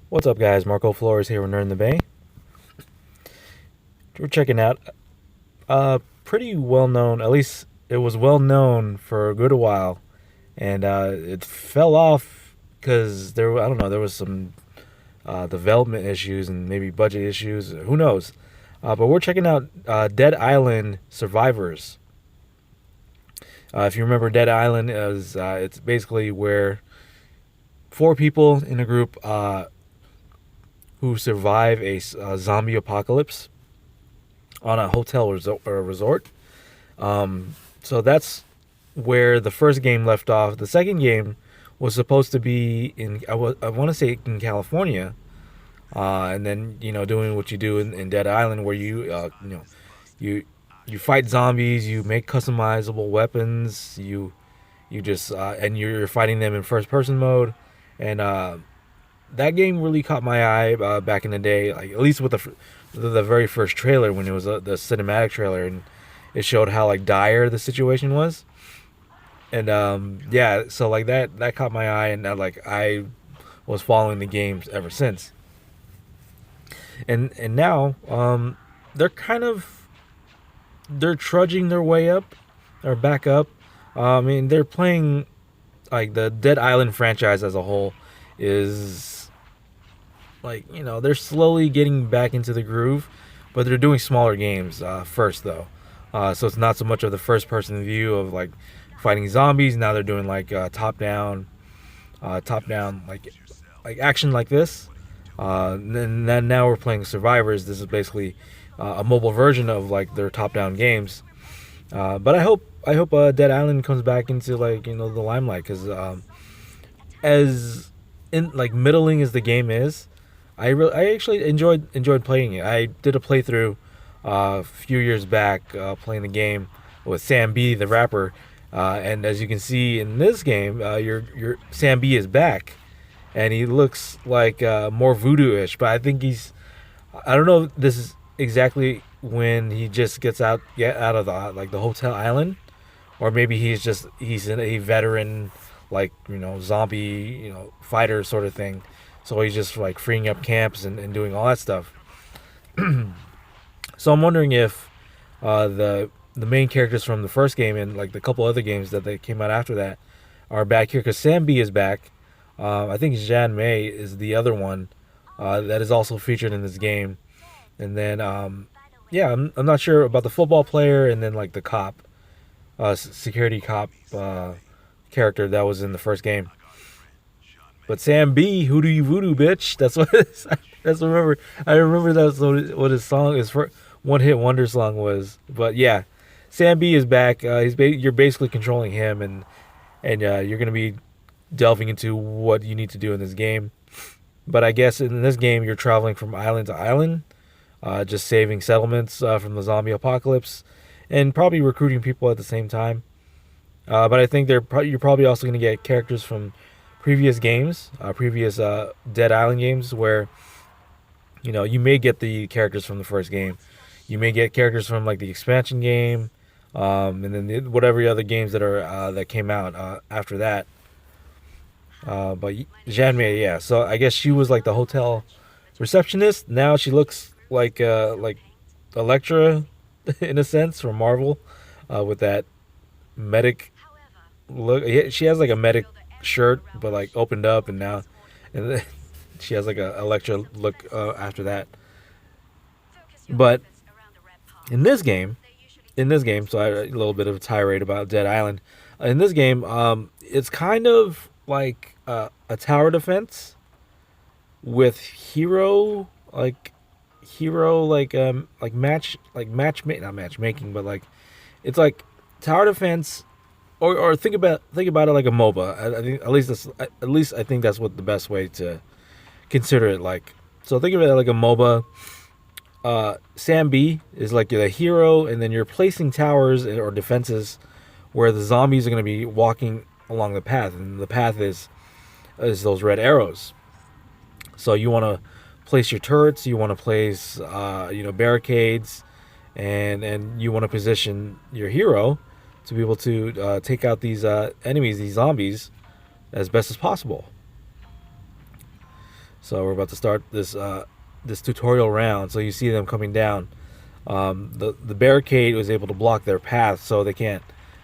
What's up, guys? Marco Flores here with Nerd in the Bay. We're checking out pretty well known, at least it was well known for a good while, and it fell off because I don't know, there was some development issues and maybe budget issues. Who knows? But we're checking out Dead Island Survivors. If you remember, Dead Island is it's basically where four people in a group who survive a zombie apocalypse on a hotel resort. So that's where the first game left off. The second game was supposed to be I want to say in California, and then doing what you do in Dead Island, where you you fight zombies, you make customizable weapons, you just and you're fighting them in first person mode, and that game really caught my eye back in the day, like at least with the very first trailer when it was the cinematic trailer, and it showed how like dire the situation was, and yeah, so like that caught my eye, and I was following the games ever since, and now they're kind of they're trudging their way up or back up. I mean, they're playing like the Dead Island franchise as a whole is like they're slowly getting back into the groove, but they're doing smaller games first though, so it's not so much of the first person view of like fighting zombies. Now they're doing like top down like action like this. And then now we're playing Survivors. This is basically a mobile version of like their top down games. But I hope Dead Island comes back into like the limelight, because as in like middling as the game is, I actually enjoyed playing it. I did a playthrough a few years back playing the game with Sam B, the rapper, and as you can see in this game, your Sam B is back, and he looks like more voodoo-ish. But I think I don't know if this is exactly when he just get out of the hotel island, or maybe he's a veteran, like zombie fighter sort of thing, so he's just like freeing up camps and doing all that stuff. So I'm wondering if the main characters from the first game and like the couple other games that they came out after that are back here, because Sam B is back. I think Jan May is the other one that is also featured in this game, and then yeah, I'm not sure about the football player, and then like the cop, security cop character that was in the first game. But Sam B, who do you voodoo, bitch? That's what that's remember. I remember that's what his song, his one hit wonder song was. But yeah, Sam B is back. You're basically controlling him, and you're gonna be delving into what you need to do in this game. But I guess in this game you're traveling from island to island, just saving settlements from the zombie apocalypse, and probably recruiting people at the same time. But I think you're probably also going to get characters from previous games, previous Dead Island games, where you may get the characters from the first game, you may get characters from like the expansion game, and then whatever other games that came out after that. But Janmei, yeah. So I guess she was like the hotel receptionist. Now she looks like Elektra in a sense from Marvel, with that medic look. Yeah, she has like a medic shirt, but like opened up, and now and then she has like a Elektra look after that. But in this game, so a little bit of a tirade about Dead Island. In this game, it's kind of like a tower defense with hero like not matchmaking, but like it's like tower defense, or think about it like a MOBA. I think at least I think that's what the best way to consider it like. So think of it like a MOBA. Sam B is like the hero, and then you're placing towers or defenses where the zombies are going to be walking along the path, and the path is those red arrows. So you want to place your turrets, you want to place barricades, and you want to position your hero to be able to take out these enemies, these zombies, as best as possible. So we're about to start this tutorial round. So you see them coming down. The barricade was able to block their path, so they can't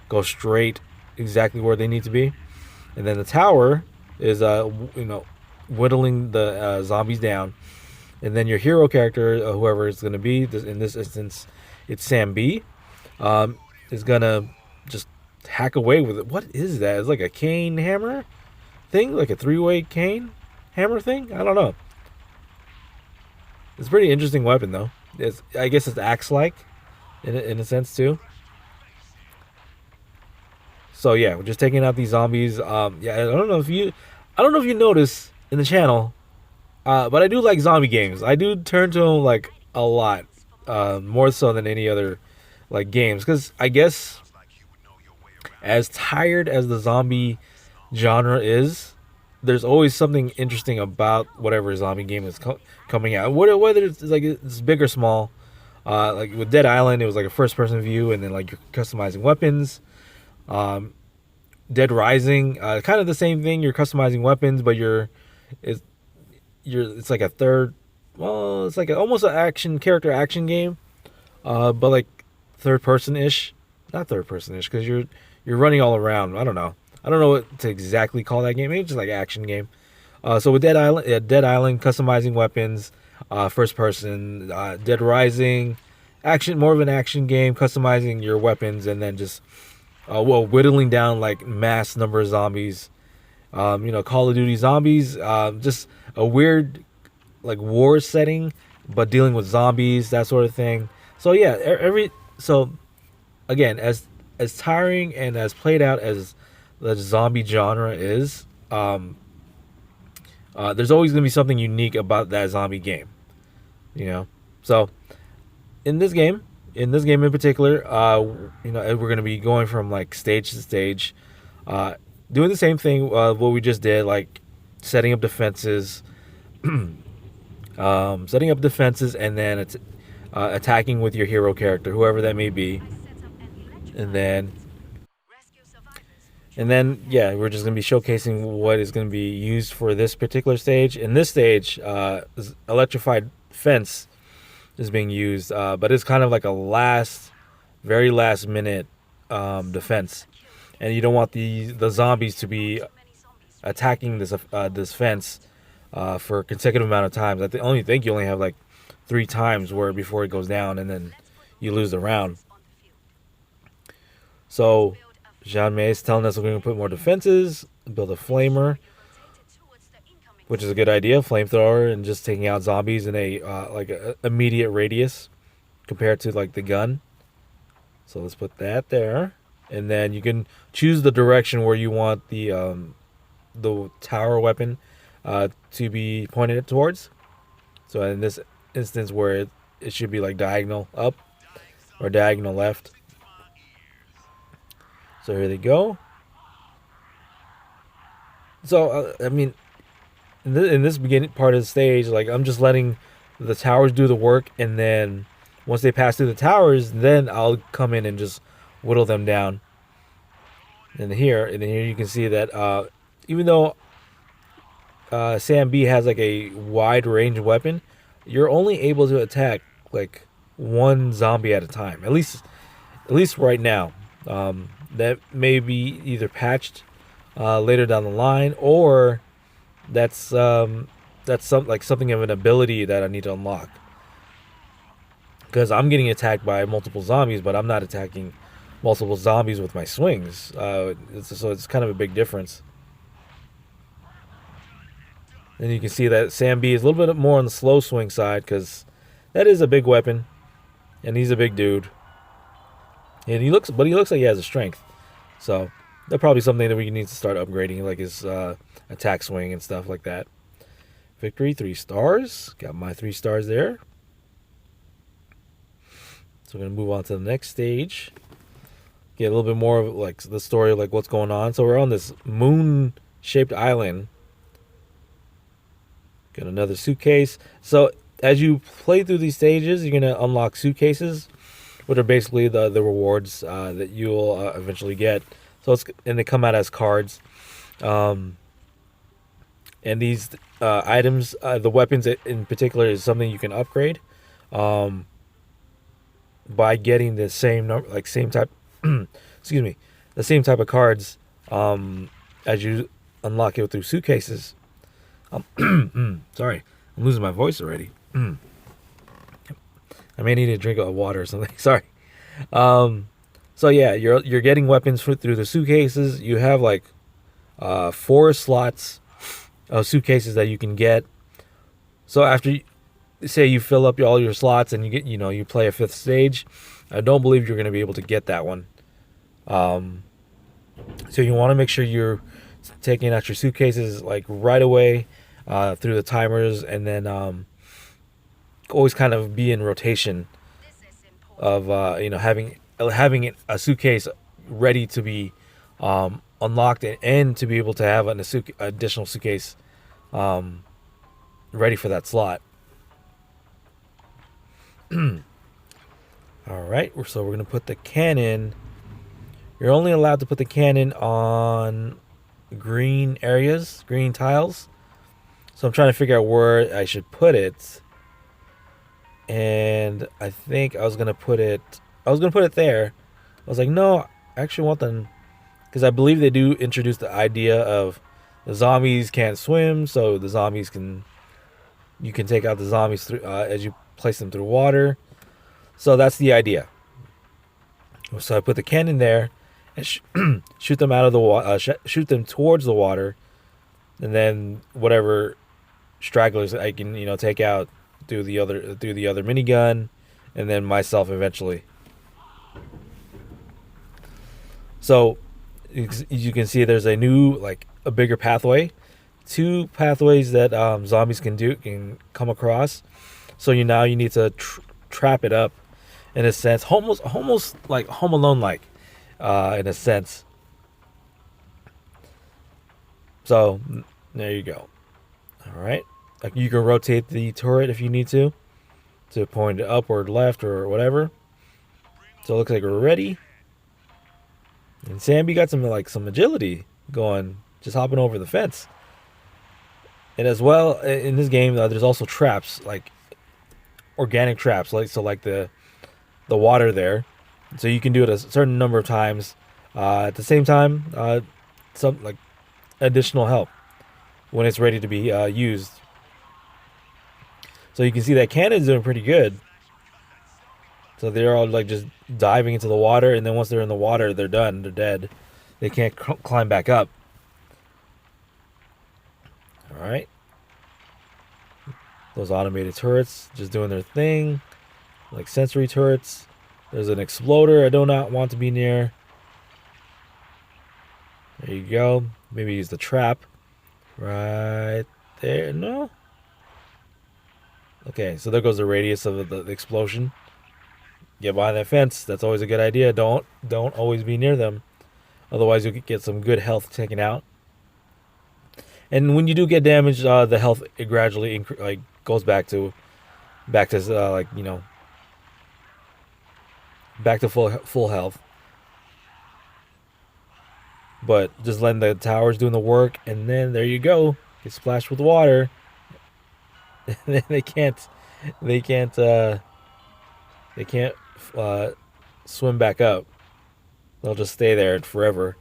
go straight exactly where they need to be. And then the tower is whittling the zombies down. And then your hero character, whoever it's going to be, in this instance, it's Sam B, is going to just hack away with it. What is that? It's like a cane hammer thing? Like a three-way cane hammer thing? I don't know. It's a pretty interesting weapon, though. I guess it's axe-like in a sense, too. So yeah, we're just taking out these zombies. Yeah, I don't know if you notice in the channel, but I do like zombie games. I do turn to them like a lot, more so than any other like games. Because I guess as tired as the zombie genre is, there's always something interesting about whatever zombie game is coming out. Whether it's like it's big or small. Like with Dead Island, it was like a first-person view, and then like you're customizing weapons. Um, Dead Rising, kind of the same thing. You're customizing weapons, but it's it's like a third. Well, it's like almost an action game, but like third person ish, not third person ish, because you're running all around. I don't know what to exactly call that game. Maybe just like action game. So with Dead Island, customizing weapons, first person. Dead Rising, action, more of an action game, customizing your weapons, and then just whittling down like mass number of zombies. Call of Duty Zombies, just a weird like war setting, but dealing with zombies, that sort of thing. So yeah, so again, as tiring and as played out as the zombie genre is, there's always gonna be something unique about that zombie game. You know, so in this game, in particular, we're gonna be going from like stage to stage, doing the same thing what we just did, like setting up defenses, and then it's attacking with your hero character, whoever that may be, and then yeah, we're just gonna be showcasing what is gonna be used for this particular stage. In this stage, electrified fence is being used, but it's kind of like a very last minute defense, and you don't want the zombies to be attacking this fence for a consecutive amount of times. Only think you only have like 3 times before it goes down, and then you lose the round. So Jean May is telling us we're going to put more defenses, build a flamer, which is a good idea, flamethrower, and just taking out zombies in a immediate radius compared to like the gun. So let's put that there, and then you can choose the direction where you want the tower weapon to be pointed towards. So in this instance, where it should be like diagonal up or diagonal left. So here they go. So I mean, in this beginning part of the stage, like I'm just letting the towers do the work, and then once they pass through the towers, then I'll come in and just whittle them down. And here you can see that even though Sam B has like a wide range weapon, you're only able to attack like one zombie at a time. At least right now. That may be either patched later down the line, or that's something of an ability that I need to unlock. Because I'm getting attacked by multiple zombies, but I'm not attacking multiple zombies with my swings. So it's kind of a big difference. And you can see that Sam B is a little bit more on the slow swing side, because that is a big weapon, and he's a big dude. And he looks like he has a strength. So that's probably something that we need to start upgrading, like his attack swing and stuff like that. Victory, 3 stars. Got my 3 stars there. So we're gonna move on to the next stage. Get a little bit more of like the story of like what's going on. So we're on this moon-shaped island. Got another suitcase. So as you play through these stages, you're gonna unlock suitcases, which are basically the rewards that you'll eventually get. And they come out as cards. And And these items, the weapons in particular, is something you can upgrade um, by getting the same number, like same type, excuse me, the same type of cards as you unlock it through suitcases. Sorry, I'm losing my voice already. I may need to drink a water or something. Sorry. So yeah, you're getting weapons through the suitcases. You have like 4 slots of suitcases that you can get. So after say you fill up all your slots and you play a 5th stage, I don't believe you're going to be able to get that one. So you want to make sure you're taking out your suitcases like right away through the timers, and then always kind of be in rotation of having a suitcase ready to be unlocked, and to be able to have an additional suitcase ready for that slot. All right, so we're gonna put the cannon. You're only allowed to put the cannon on green areas, green tiles. So I'm trying to figure out where I should put it. And I think I was gonna put it there. I was like, no, I actually want them, because I believe they do introduce the idea of the zombies can't swim, so you can take out the zombies through as you place them through water. So that's the idea. So I put the cannon there and shoot them out of the water, shoot them towards the water, and then whatever stragglers I can take out through the other minigun, and then myself eventually. So you can see there's a bigger pathway, 2 pathways that zombies can come across. So you need to trap it up, in a sense, almost like Home Alone in a sense. So there you go. All right, you can rotate the turret if you need to point it upward, left, or whatever. So it looks like we're ready. And Samby got some agility going, just hopping over the fence. And as well, in this game, there's also traps, like organic traps, like the water there. So you can do it a certain number of times. At the same time, some like additional help when it's ready to be used. So you can see that cannon's doing pretty good. So they're all just diving into the water, and then once they're in the water, they're done. They're dead. They can't climb back up. All right. Those automated turrets just doing their thing, like sensory turrets. There's an exploder I do not want to be near. There you go. Maybe use the trap right there. No. Okay, so there goes the radius of the explosion. Get behind that fence. That's always a good idea. Don't always be near them, otherwise you'll get some good health taken out. And when you do get damaged, the health gradually goes back to back to full health. But just letting the towers doing the work, and then there you go. Get splashed with water. And then they can't swim back up. They'll just stay there forever,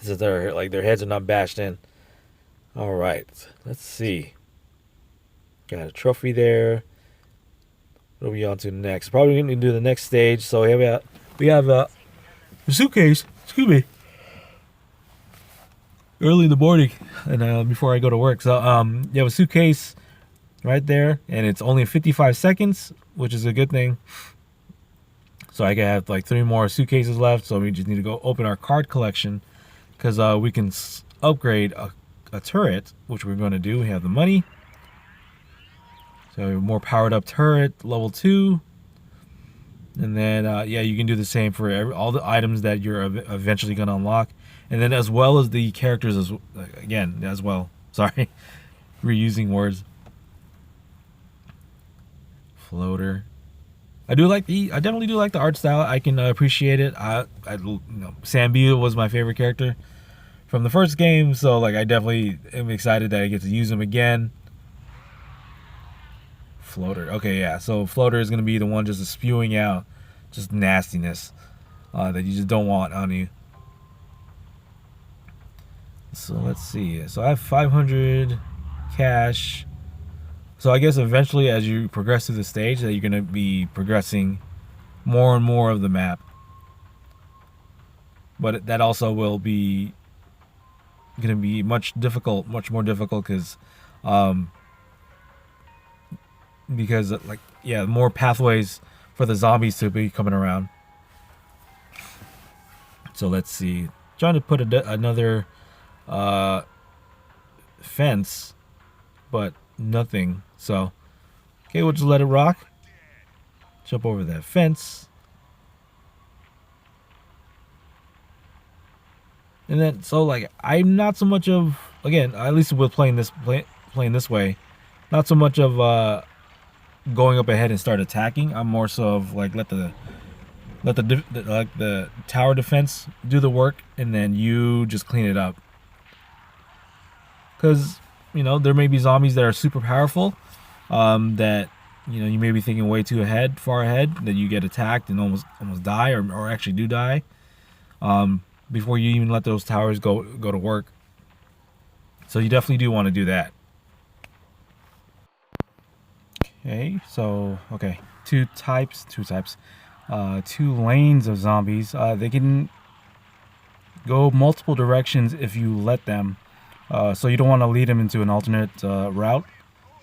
since their heads are not bashed in. All right, let's see. Got a trophy there. What are we on to next? Probably going to do the next stage. So we have a suitcase. Excuse me. Early in the morning, and before I go to work. So you have a suitcase right there, and it's only 55 seconds, which is a good thing. So I have 3 more suitcases left. So we just need to go open our card collection, because we can upgrade a turret, which we're going to do. We have the money. So more powered up turret, level 2. And then, you can do the same for all the items that you're eventually going to unlock. And then as well as the characters as well. Sorry, reusing words. Floater. I definitely do like the art style. I can appreciate it. Sambi was my favorite character from the first game, so like I definitely am excited that I get to use them again. Floater. Okay, yeah. So floater is gonna be the one just spewing out just nastiness that you just don't want on you. So let's see. So I have 500 cash. So I guess eventually, as you progress through the stage, that you're gonna be progressing more and more of the map. But that also will be gonna be much more difficult, because like yeah, more pathways for the zombies to be coming around. So let's see. Trying to put another fence, but nothing. So okay, we'll just let it rock. Jump over that fence. And then, so like, I'm not so much of, again, at least with playing this way, not so much of going up ahead and start attacking. I'm more so of like let the tower defense do the work, and then you just clean it up. Because there may be zombies that are super powerful, that you may be thinking way too far ahead, that you get attacked and almost die, or actually do die. Before you even let those towers go to work. So you definitely do want to do that. Okay, so two lanes of zombies. They can go multiple directions if you let them. So you don't want to lead them into an alternate route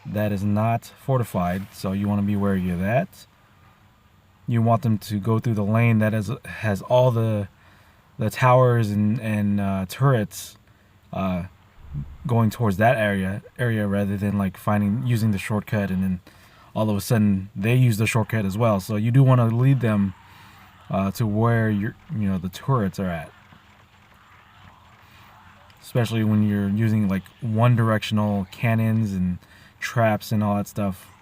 that is not fortified. So you want to be wary of that. You want them to go through the lane that has all the towers and turrets going towards that area rather than like using the shortcut, and then all of a sudden they use the shortcut as well. So you do want to lead them to where the turrets are at, especially when you're using like one directional cannons and traps and all that stuff.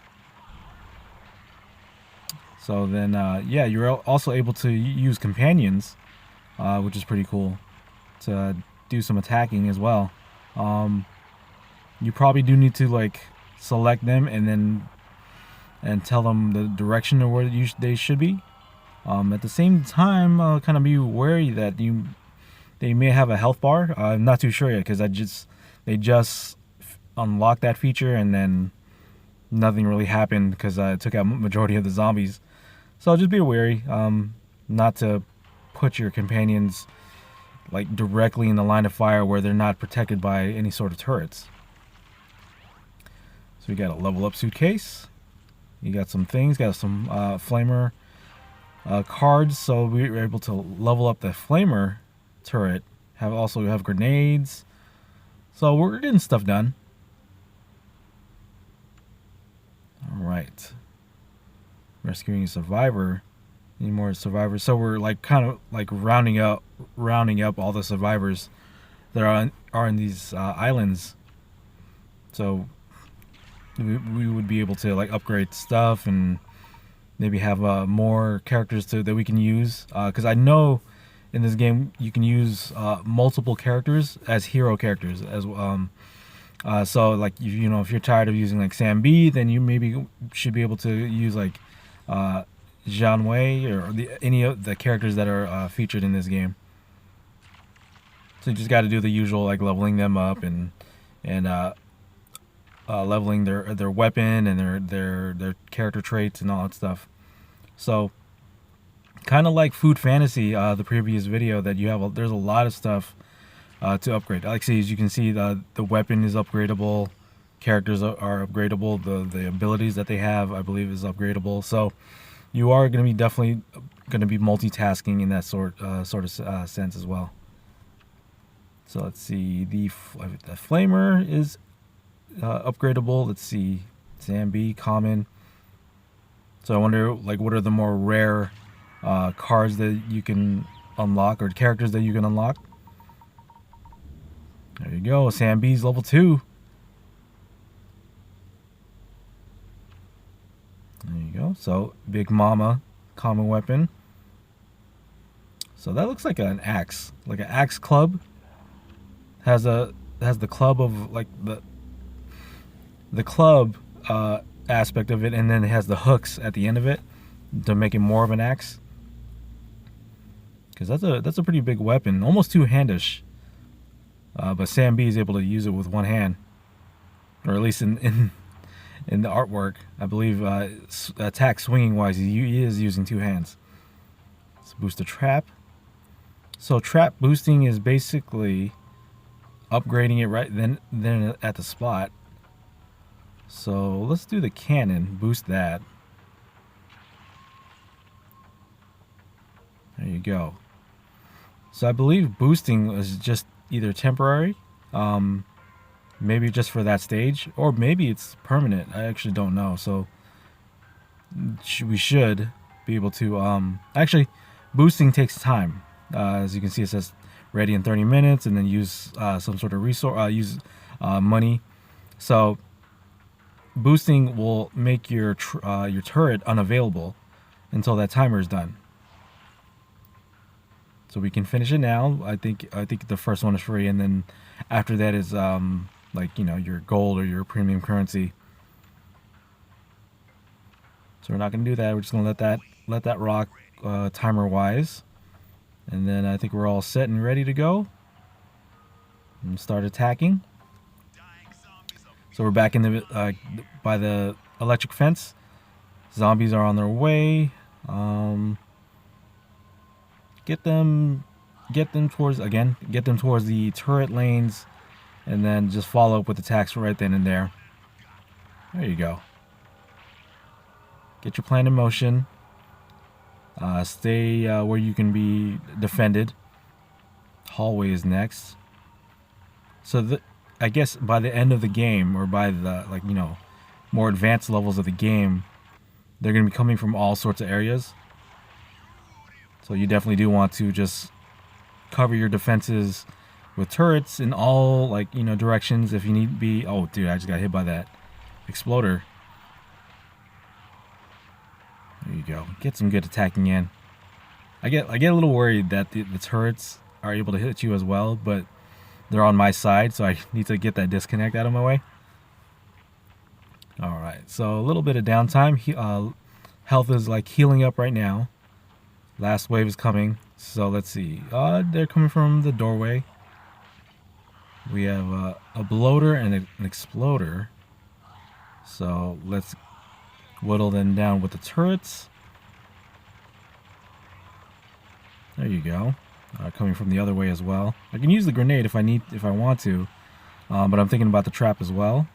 So then yeah, you're also able to use companions, which is pretty cool, to do some attacking as well. You probably do need to like select them and tell them the direction of where they should be. At the same time, kind of be wary that they may have a health bar. I'm not too sure yet, because they just unlocked that feature, and then nothing really happened because I took out majority of the zombies. So just be wary, not to put your companions like directly in the line of fire where they're not protected by any sort of turrets. So we got a level up suitcase. You got some things, got some flamer cards, so we were able to level up the flamer turret. Also have grenades. So we're getting stuff done. Alright. Rescuing a survivor. Need more survivors. So we're like kind of like rounding up all the survivors that are in these islands. So we would be able to like upgrade stuff and maybe have more characters that we can use. Because I know in this game you can use multiple characters as hero characters as so like if you're tired of using like Sam B, then you maybe should be able to use like Zhang Wei or any of the characters that are featured in this game. So you just got to do the usual, like leveling them up and leveling their weapon and their character traits and all that stuff. So kind of like Food Fantasy, the previous video that you have, there's a lot of stuff to upgrade. Like, as you can see, the weapon is upgradable, characters are upgradable, the abilities that they have, I believe, is upgradable. So you are going to be definitely going to be multitasking in that sort of sense as well. So let's see, the flamer is upgradable. Let's see, Zambi, common. So I wonder, like, what are the more rare cards that you can unlock, or characters that you can unlock? There you go, Sam B's level 2. There you go. So Big Mama, common weapon. So that looks like an axe club. has the club of like the club aspect of it, and then it has the hooks at the end of it to make it more of an axe. Because that's a pretty big weapon, almost two-handish. But Sam B is able to use it with one hand, or at least in the artwork, I believe. Attack swinging wise, he is using two hands. Let's boost the trap. So trap boosting is basically upgrading it right then at the spot. So let's do the cannon, boost that. There you go. So I believe boosting is just either temporary, maybe just for that stage, or maybe it's permanent. I actually don't know. So we should be able to actually, boosting takes time. As you can see, it says ready in 30 minutes, and then use some sort of resource, use money. So boosting will make your turret unavailable until that timer is done. So we can finish it now. I think the first one is free, and then after that is like, you know, your gold or your premium currency. So we're not gonna do that. We're just gonna let that rock timer wise, and then I think we're all set and ready to go and start attacking. So we're back in the by the electric fence. Zombies are on their way. Get them towards the turret lanes, and then just follow up with attacks right then and there. There you go. Get your plan in motion. Stay where you can be defended. Hallway is next. So I guess by the end of the game, or by the, like, you know, more advanced levels of the game, they're going to be coming from all sorts of areas. So you definitely do want to just cover your defenses with turrets in all, like, you know, directions if you need be. Oh, dude, I just got hit by that exploder. There you go. Get some good attacking in. I get a little worried that the turrets are able to hit you as well, but they're on my side, so I need to get that disconnect out of my way. All right, so a little bit of downtime. Health is like healing up right now. Last wave is coming, so let's see. They're coming from the doorway. We have a bloater and an exploder. So let's whittle them down with the turrets. There you go. Coming from the other way as well. I can use the grenade if I want to, but I'm thinking about the trap as well.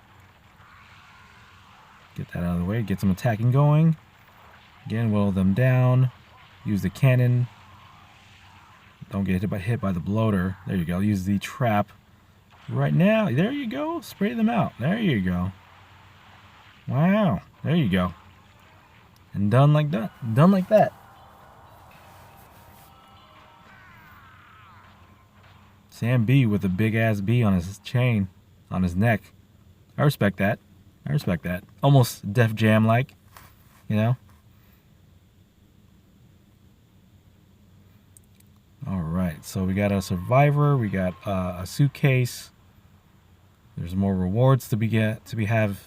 Get that out of the way. Get some attacking going. Again, whittle them down. Use the cannon. Don't get hit by the bloater. There you go. Use the trap right now. There you go. Spray them out. There you go. Wow. There you go. And done like that. Done like that. Sam B with a big ass B on his chain, on his neck. I respect that. I respect that. Almost Def Jam like, you know? Alright, so we got a survivor, we got a suitcase. There's more rewards to have.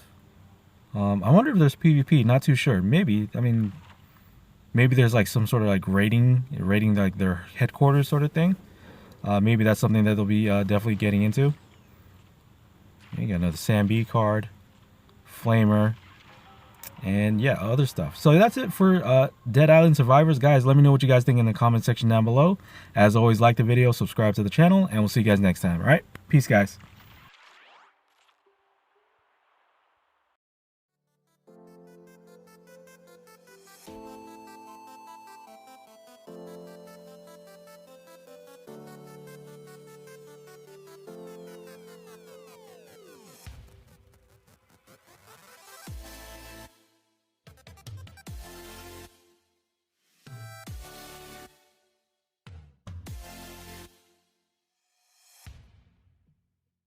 I wonder if there's PvP, not too sure. Maybe, I mean, maybe there's like some sort of like rating like their headquarters sort of thing. Maybe that's something that they'll be definitely getting into. You got another Sam B card, Flamer, and yeah, other stuff. So that's it for Dead Island Survivors. Guys, let me know what you guys think in the comment section down below. As always, like the video, subscribe to the channel, and we'll see you guys next time. All right? Peace, guys.